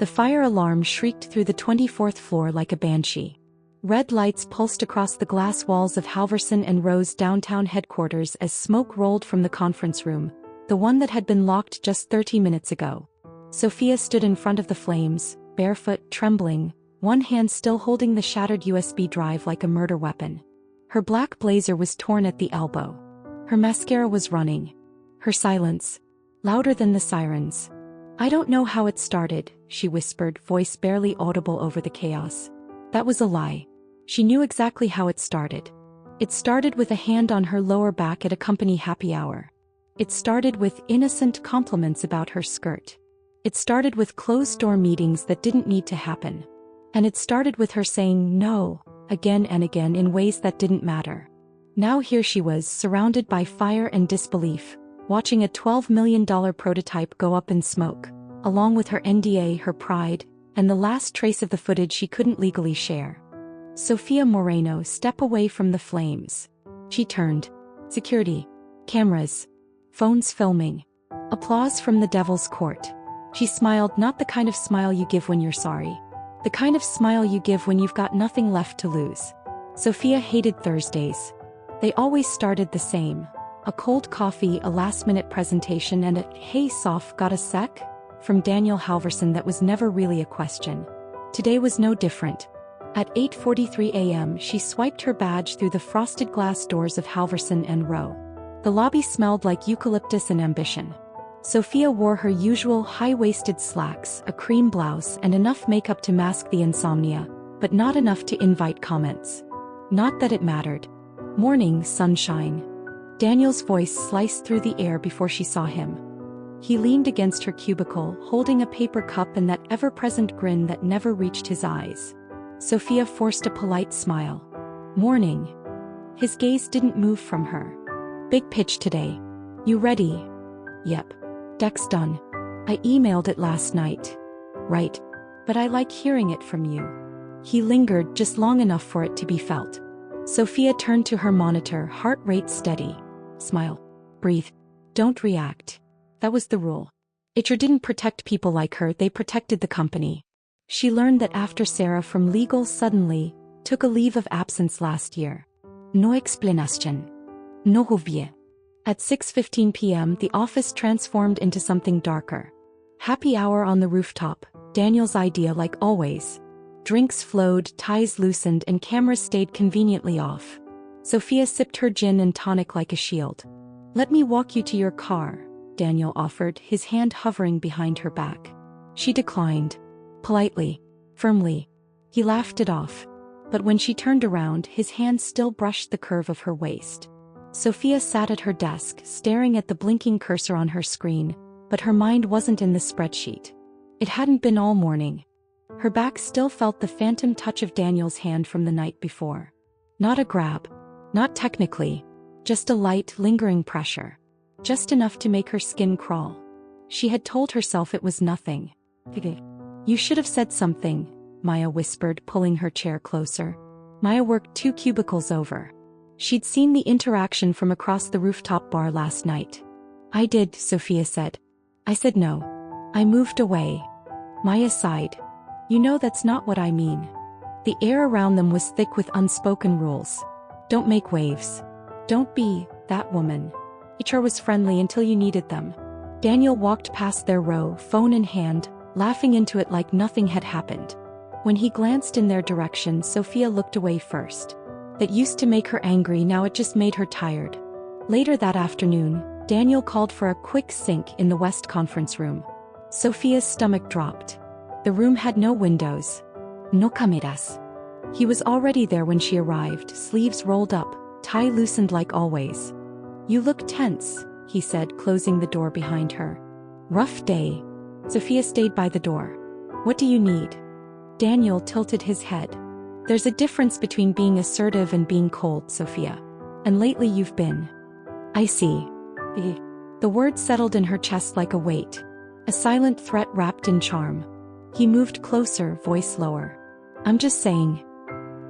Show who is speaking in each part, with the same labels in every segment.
Speaker 1: The fire alarm shrieked through the 24th floor like a banshee. Red lights pulsed across the glass walls of Halverson and Rowe's downtown headquarters as smoke rolled from the conference room, the one that had been locked just 30 minutes ago. Sophia stood in front of the flames, barefoot, trembling, one hand still holding the shattered USB drive like a murder weapon. Her black blazer was torn at the elbow. Her mascara was running. Her silence, louder than the sirens. "I don't know how it started," she whispered, voice barely audible over the chaos. That was a lie. She knew exactly how it started. It started with a hand on her lower back at a company happy hour. It started with innocent compliments about her skirt. It started with closed-door meetings that didn't need to happen. And it started with her saying no, again and again in ways that didn't matter. Now here she was, surrounded by fire and disbelief, watching a $12 million prototype go up in smoke, along with her NDA, her pride, and the last trace of the footage she couldn't legally share. Sophia Moreno, step away from the flames. She turned. Security. Cameras. Phones filming. Applause from the Devil's Court. She smiled, not the kind of smile you give when you're sorry. The kind of smile you give when you've got nothing left to lose. Sophia hated Thursdays. They always started the same. A cold coffee, a last-minute presentation, and a "Hey Soph, got a sec?" from Daniel Halverson that was never really a question. Today was no different. At 8:43 a.m. she swiped her badge through the frosted glass doors of Halverson and Rowe. The lobby smelled like eucalyptus and ambition. Sophia wore her usual high-waisted slacks, a cream blouse, and enough makeup to mask the insomnia, but not enough to invite comments. Not that it mattered. "Morning, sunshine." Daniel's voice sliced through the air before she saw him. He leaned against her cubicle, holding a paper cup and that ever-present grin that never reached his eyes. Sophia forced a polite smile. "Morning." His gaze didn't move from her. "Big pitch today. You ready?" "Yep. Deck's done. I emailed it last night." "Right. But I like hearing it from you." He lingered just long enough for it to be felt. Sophia turned to her monitor, heart rate steady. "Smile. Breathe. Don't react." That was the rule. HR didn't protect people like her, they protected the company. She learned that after Sarah from legal suddenly took a leave of absence last year. No explanation. No review. At 6:15 p.m. the office transformed into something darker. Happy hour on the rooftop, Daniel's idea like always. Drinks flowed, ties loosened, and cameras stayed conveniently off. Sophia sipped her gin and tonic like a shield. "Let me walk you to your car," Daniel offered, his hand hovering behind her back. She declined. Politely. Firmly. He laughed it off. But when she turned around, his hand still brushed the curve of her waist. Sophia sat at her desk, staring at the blinking cursor on her screen, but her mind wasn't in the spreadsheet. It hadn't been all morning. Her back still felt the phantom touch of Daniel's hand from the night before. Not a grab. Not technically. Just a light, lingering pressure. Just enough to make her skin crawl. She had told herself it was nothing. "You should have said something," Maya whispered, pulling her chair closer. Maya worked 2 cubicles over. She'd seen the interaction from across the rooftop bar last night. "I did," Sophia said. "I said no. I moved away." Maya sighed. "You know that's not what I mean." The air around them was thick with unspoken rules. Don't make waves. Don't be that woman. HR was friendly until you needed them. Daniel walked past their row, phone in hand, laughing into it like nothing had happened. When he glanced in their direction, Sophia looked away first. That used to make her angry, now it just made her tired. Later that afternoon, Daniel called for a quick sync in the West conference room. Sophia's stomach dropped. The room had no windows. No cameras. He was already there when she arrived, sleeves rolled up, tie loosened like always. "You look tense," he said, closing the door behind her. "Rough day." Sophia stayed by the door. "What do you need?" Daniel tilted his head. "There's a difference between being assertive and being cold, Sophia. And lately you've been." "I see." The words settled in her chest like a weight. A silent threat wrapped in charm. He moved closer, voice lower. "I'm just saying.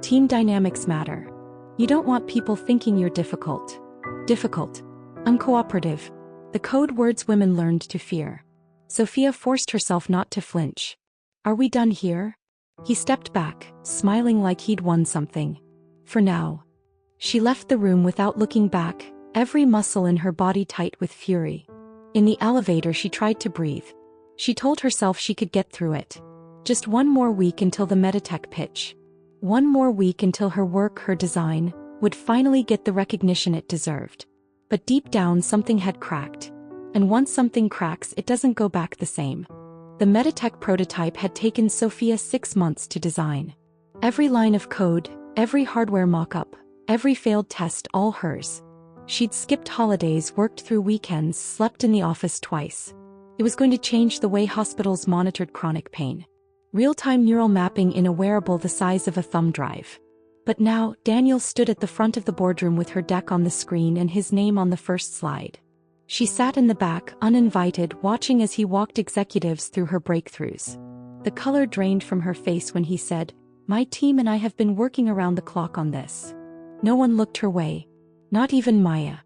Speaker 1: Team dynamics matter. You don't want people thinking you're difficult. Difficult. Uncooperative. The code words women learned to fear. Sophia forced herself not to flinch. Are we done here? He stepped back, smiling like he'd won something. For now. She left the room without looking back, every muscle in her body tight with fury. In the elevator she tried to breathe. She told herself she could get through it. Just one more week until the Meditech pitch. One more week until her work, her design, would finally get the recognition it deserved. But deep down something had cracked. And once something cracks, it doesn't go back the same. The Meditech prototype had taken Sophia 6 months to design. Every line of code, every hardware mock-up, every failed test, all hers. She'd skipped holidays, worked through weekends, slept in the office twice. It was going to change the way hospitals monitored chronic pain. Real-time neural mapping in a wearable the size of a thumb drive. But now, Daniel stood at the front of the boardroom with her deck on the screen and his name on the first slide. She sat in the back, uninvited, watching as he walked executives through her breakthroughs. The color drained from her face when he said, "My team and I have been working around the clock on this." No one looked her way. Not even Maya.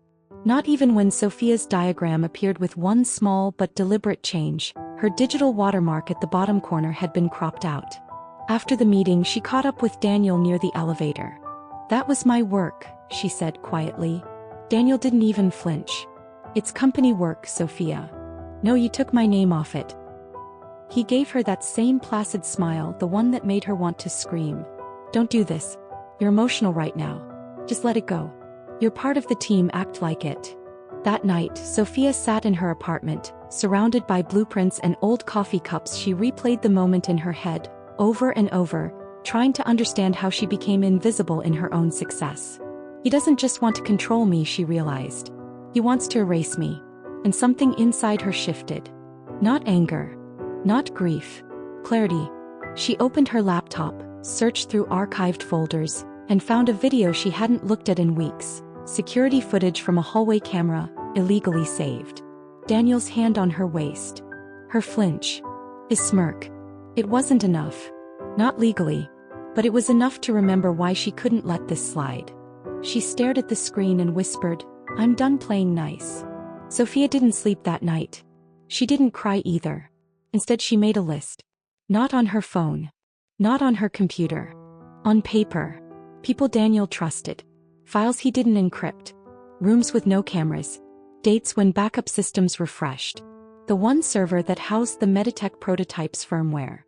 Speaker 1: Not even when Sophia's diagram appeared with one small but deliberate change. Her digital watermark at the bottom corner had been cropped out. After the meeting, she caught up with Daniel near the elevator. "That was my work," she said quietly. Daniel didn't even flinch. "It's company work, Sophia. No, you took my name off it." He gave her that same placid smile, the one that made her want to scream. "Don't do this. You're emotional right now. Just let it go. You're part of the team, act like it." That night, Sophia sat in her apartment, surrounded by blueprints and old coffee cups. She replayed the moment in her head, over and over, trying to understand how she became invisible in her own success. "He doesn't just want to control me," she realized. "He wants to erase me." And something inside her shifted. Not anger. Not grief. Clarity. She opened her laptop, searched through archived folders, and found a video she hadn't looked at in weeks. Security footage from a hallway camera, illegally saved. Daniel's hand on her waist. Her flinch. His smirk. It wasn't enough. Not legally. But it was enough to remember why she couldn't let this slide. She stared at the screen and whispered, "I'm done playing nice." Sophia didn't sleep that night. She didn't cry either. Instead she made a list. Not on her phone. Not on her computer. On paper. People Daniel trusted. Files he didn't encrypt. Rooms with no cameras. Dates when backup systems refreshed. The one server that housed the Meditech prototype's firmware.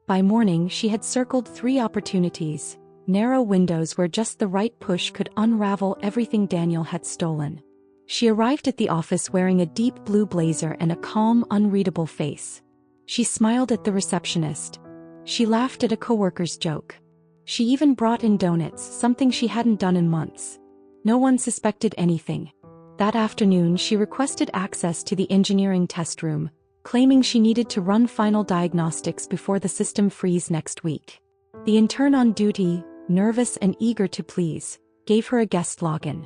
Speaker 1: By morning she had circled 3 opportunities, narrow windows where just the right push could unravel everything Daniel had stolen. She arrived at the office wearing a deep blue blazer and a calm, unreadable face. She smiled at the receptionist. She laughed at a coworker's joke. She even brought in donuts, something she hadn't done in months. No one suspected anything. That afternoon she requested access to the engineering test room, claiming she needed to run final diagnostics before the system freeze next week. The intern on duty, nervous and eager to please, gave her a guest login.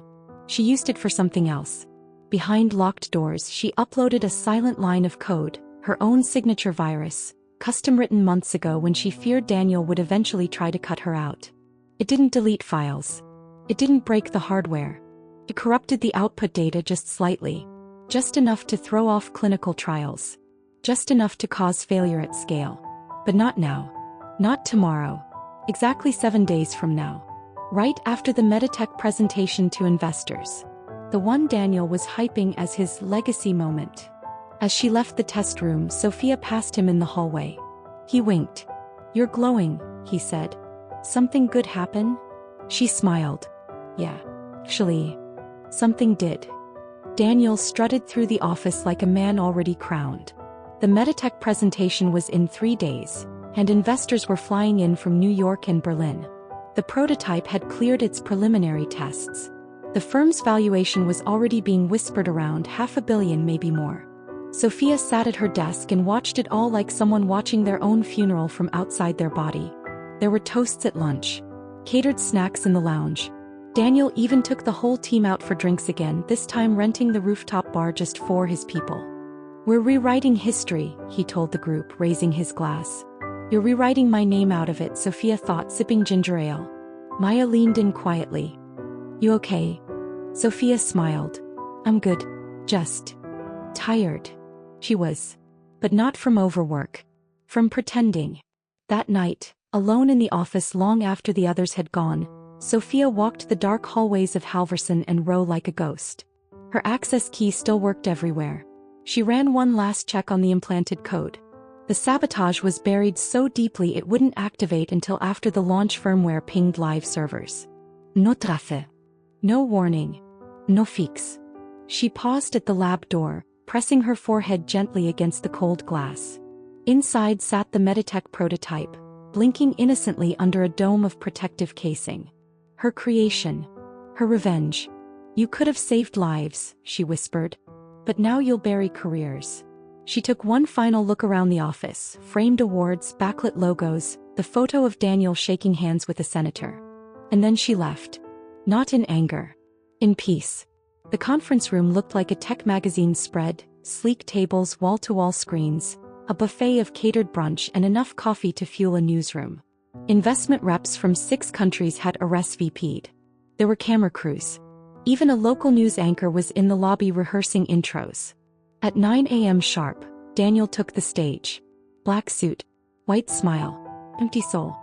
Speaker 1: She used it for something else. Behind locked doors she uploaded a silent line of code, her own signature virus, custom-written months ago when she feared Daniel would eventually try to cut her out. It didn't delete files. It didn't break the hardware. It corrupted the output data just slightly. Just enough to throw off clinical trials. Just enough to cause failure at scale. But not now. Not tomorrow. Exactly 7 days from now. Right after the Meditech presentation to investors. The one Daniel was hyping as his legacy moment. As she left the test room, Sophia passed him in the hallway. He winked. "You're glowing," he said. "Something good happen?" She smiled. "Yeah. Actually, something did." Daniel strutted through the office like a man already crowned. The Meditech presentation was in 3 days, and investors were flying in from New York and Berlin. The prototype had cleared its preliminary tests. The firm's valuation was already being whispered around, $500 million, maybe more. Sophia sat at her desk and watched it all like someone watching their own funeral from outside their body. There were toasts at lunch. Catered snacks in the lounge. Daniel even took the whole team out for drinks again, this time renting the rooftop bar just for his people. "We're rewriting history," he told the group, raising his glass. "You're rewriting my name out of it," Sophia thought, sipping ginger ale. Maya leaned in quietly. "You okay?" Sophia smiled. "I'm good. Just tired." She was. But not from overwork. From pretending. That night, alone in the office long after the others had gone, Sophia walked the dark hallways of Halverson and Row like a ghost. Her access key still worked everywhere. She ran one last check on the implanted code. The sabotage was buried so deeply it wouldn't activate until after the launch firmware pinged live servers. No trace. No warning. No fix. She paused at the lab door, pressing her forehead gently against the cold glass. Inside sat the Meditech prototype, blinking innocently under a dome of protective casing. Her creation. Her revenge. You could have saved lives, she whispered. But now you'll bury careers. She took one final look around the office, framed awards, backlit logos, the photo of Daniel shaking hands with a senator. And then she left. Not in anger. In peace. The conference room looked like a tech magazine spread, sleek tables, wall-to-wall screens, a buffet of catered brunch and enough coffee to fuel a newsroom. Investment reps from 6 countries had RSVP'd. There were camera crews. Even a local news anchor was in the lobby rehearsing intros. At 9 a.m. sharp, Daniel took the stage. Black suit. White smile. Empty soul.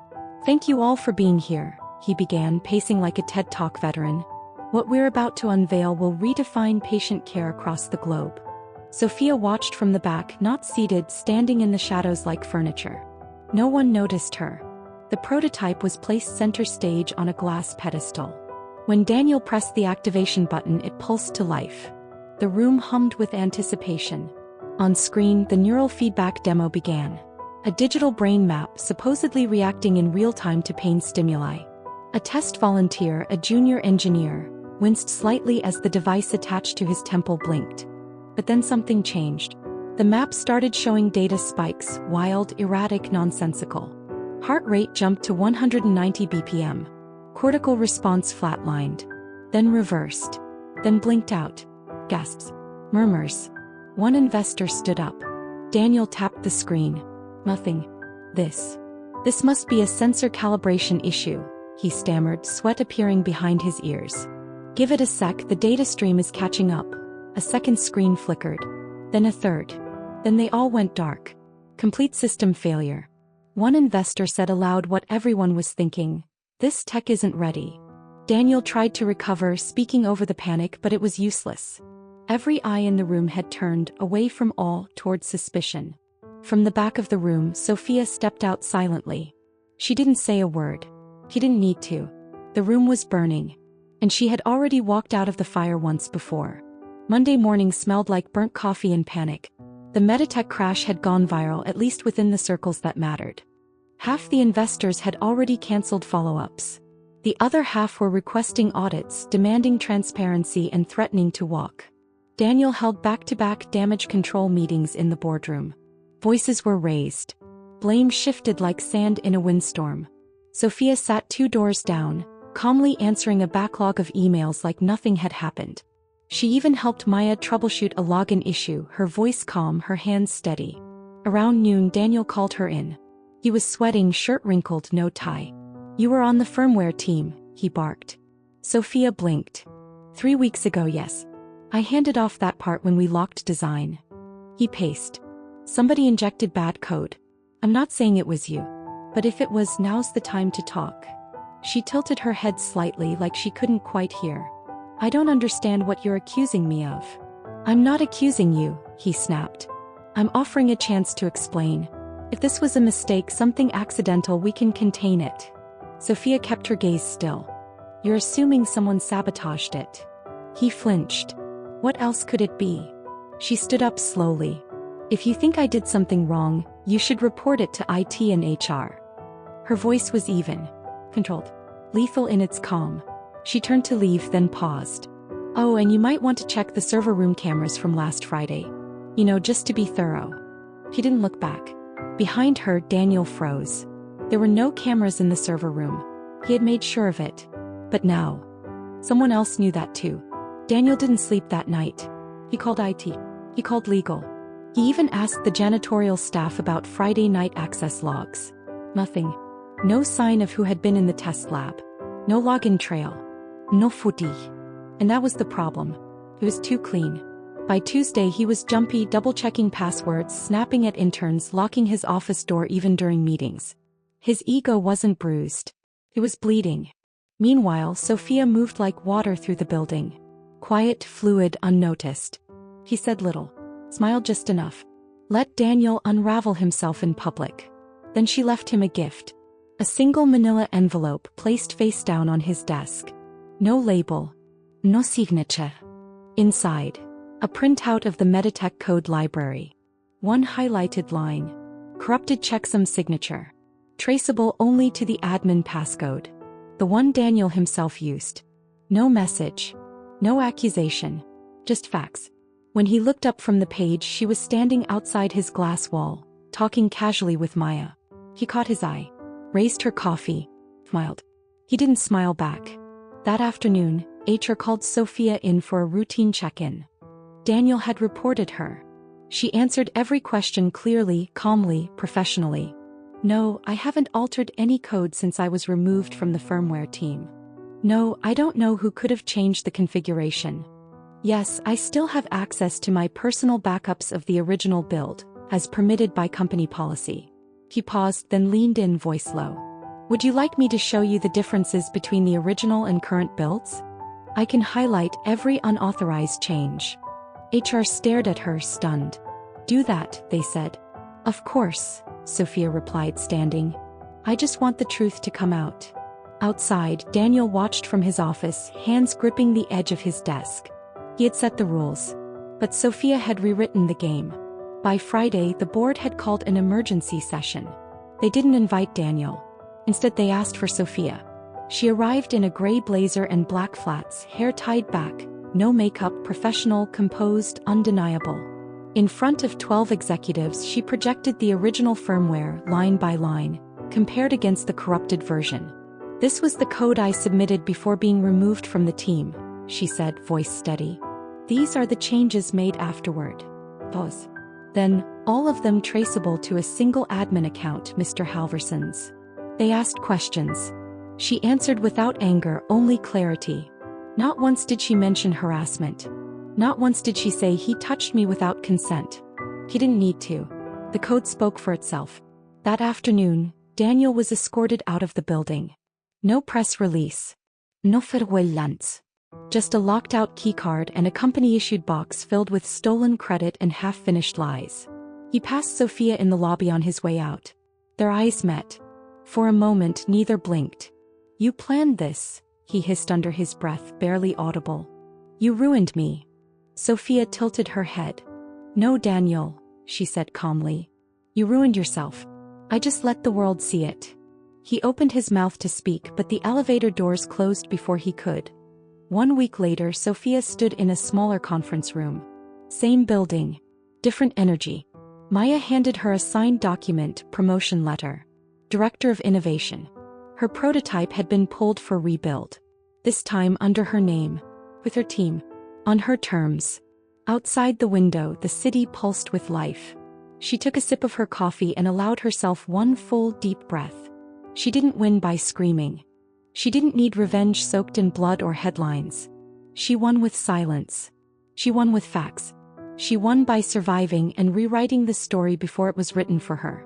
Speaker 1: Thank you all for being here, he began, pacing like a TED Talk veteran. What we're about to unveil will redefine patient care across the globe. Sophia watched from the back, not seated, standing in the shadows like furniture. No one noticed her. The prototype was placed center stage on a glass pedestal. When Daniel pressed the activation button, it pulsed to life. The room hummed with anticipation. On screen, the neural feedback demo began. A digital brain map supposedly reacting in real time to pain stimuli. A test volunteer, a junior engineer, winced slightly as the device attached to his temple blinked. But then something changed. The map started showing data spikes, wild, erratic, nonsensical. Heart rate jumped to 190 BPM. Cortical response flatlined. Then reversed. Then blinked out. Gasps. Murmurs. One investor stood up. Daniel tapped the screen. Nothing. This must be a sensor calibration issue, he stammered, sweat appearing behind his ears. Give it a sec, the data stream is catching up. A second screen flickered. Then a third. Then they all went dark. Complete system failure. One investor said aloud what everyone was thinking. This tech isn't ready. Daniel tried to recover, speaking over the panic, but it was useless. Every eye in the room had turned, away from awe, toward suspicion. From the back of the room, Sophia stepped out silently. She didn't say a word. She didn't need to. The room was burning. And she had already walked out of the fire once before. Monday morning smelled like burnt coffee and panic. The Meditech crash had gone viral, at least within the circles that mattered. Half the investors had already cancelled follow-ups. The other half were requesting audits, demanding transparency and threatening to walk. Daniel held back-to-back damage control meetings in the boardroom. Voices were raised. Blame shifted like sand in a windstorm. Sophia sat 2 doors down, calmly answering a backlog of emails like nothing had happened. She even helped Maya troubleshoot a login issue, her voice calm, her hands steady. Around noon, Daniel called her in. He was sweating, shirt wrinkled, no tie. You were on the firmware team, he barked. Sophia blinked. 3 weeks ago, yes. I handed off that part when we locked design. He paced. Somebody injected bad code. I'm not saying it was you. But if it was, now's the time to talk. She tilted her head slightly like she couldn't quite hear. I don't understand what you're accusing me of. I'm not accusing you, he snapped. I'm offering a chance to explain. If this was a mistake, something accidental, we can contain it. Sophia kept her gaze still. You're assuming someone sabotaged it. He flinched. What else could it be? She stood up slowly. If you think I did something wrong, you should report it to IT and HR. Her voice was even, controlled, lethal in its calm. She turned to leave, then paused. Oh, and you might want to check the server room cameras from last Friday. You know, just to be thorough. She didn't look back. Behind her, Daniel froze. There were no cameras in the server room. He had made sure of it. But now, someone else knew that too. Daniel didn't sleep that night. He called IT. He called legal. He even asked the janitorial staff about Friday night access logs. Nothing. No sign of who had been in the test lab. No login trail. No footage. And that was the problem. It was too clean. By Tuesday he was jumpy, double-checking passwords, snapping at interns, locking his office door even during meetings. His ego wasn't bruised. It was bleeding. Meanwhile, Sophia moved like water through the building. Quiet, fluid, unnoticed. He said little. Smiled just enough. Let Daniel unravel himself in public. Then she left him a gift. A single manila envelope placed face down on his desk. No label. No signature. Inside, a printout of the Meditech code library. One highlighted line. Corrupted checksum signature. Traceable only to the admin passcode. The one Daniel himself used. No message. No accusation. Just facts. When he looked up from the page, she was standing outside his glass wall, talking casually with Maya. He caught his eye. Raised her coffee. Smiled. He didn't smile back. That afternoon, HR called Sophia in for a routine check-in. Daniel had reported her. She answered every question clearly, calmly, professionally. No, I haven't altered any code since I was removed from the firmware team. No, I don't know who could have changed the configuration. Yes, I still have access to my personal backups of the original build, as permitted by company policy. He paused, then leaned in, voice low. Would you like me to show you the differences between the original and current builds? I can highlight every unauthorized change. HR stared at her, stunned. Do that, they said. Of course, Sophia replied, standing. I just want the truth to come out. Outside, Daniel watched from his office, hands gripping the edge of his desk. He had set the rules. But Sophia had rewritten the game. By Friday, the board had called an emergency session. They didn't invite Daniel. Instead, they asked for Sophia. She arrived in a gray blazer and black flats, hair tied back, no makeup, professional, composed, undeniable. In front of 12 executives, she projected the original firmware, line by line, compared against the corrupted version. This was the code I submitted before being removed from the team, she said, voice steady. These are the changes made afterward. Pause. Then, all of them traceable to a single admin account, Mr. Halverson's. They asked questions. She answered without anger, only clarity. Not once did she mention harassment. Not once did she say he touched me without consent. He didn't need to. The code spoke for itself. That afternoon, Daniel was escorted out of the building. No press release. No farewell lunch. Just a locked-out keycard and a company-issued box filled with stolen credit and half-finished lies. He passed Sophia in the lobby on his way out. Their eyes met. For a moment, neither blinked. You planned this, he hissed under his breath, barely audible. You ruined me. Sophia tilted her head. No, Daniel, she said calmly. You ruined yourself. I just let the world see it. He opened his mouth to speak, but the elevator doors closed before he could. 1 week later, Sophia stood in a smaller conference room. Same building. Different energy. Maya handed her a signed document, promotion letter. Director of Innovation. Her prototype had been pulled for rebuild. This time under her name. With her team. On her terms. Outside the window, the city pulsed with life. She took a sip of her coffee and allowed herself one full, deep breath. She didn't win by screaming. She didn't need revenge soaked in blood or headlines. She won with silence. She won with facts. She won by surviving and rewriting the story before it was written for her.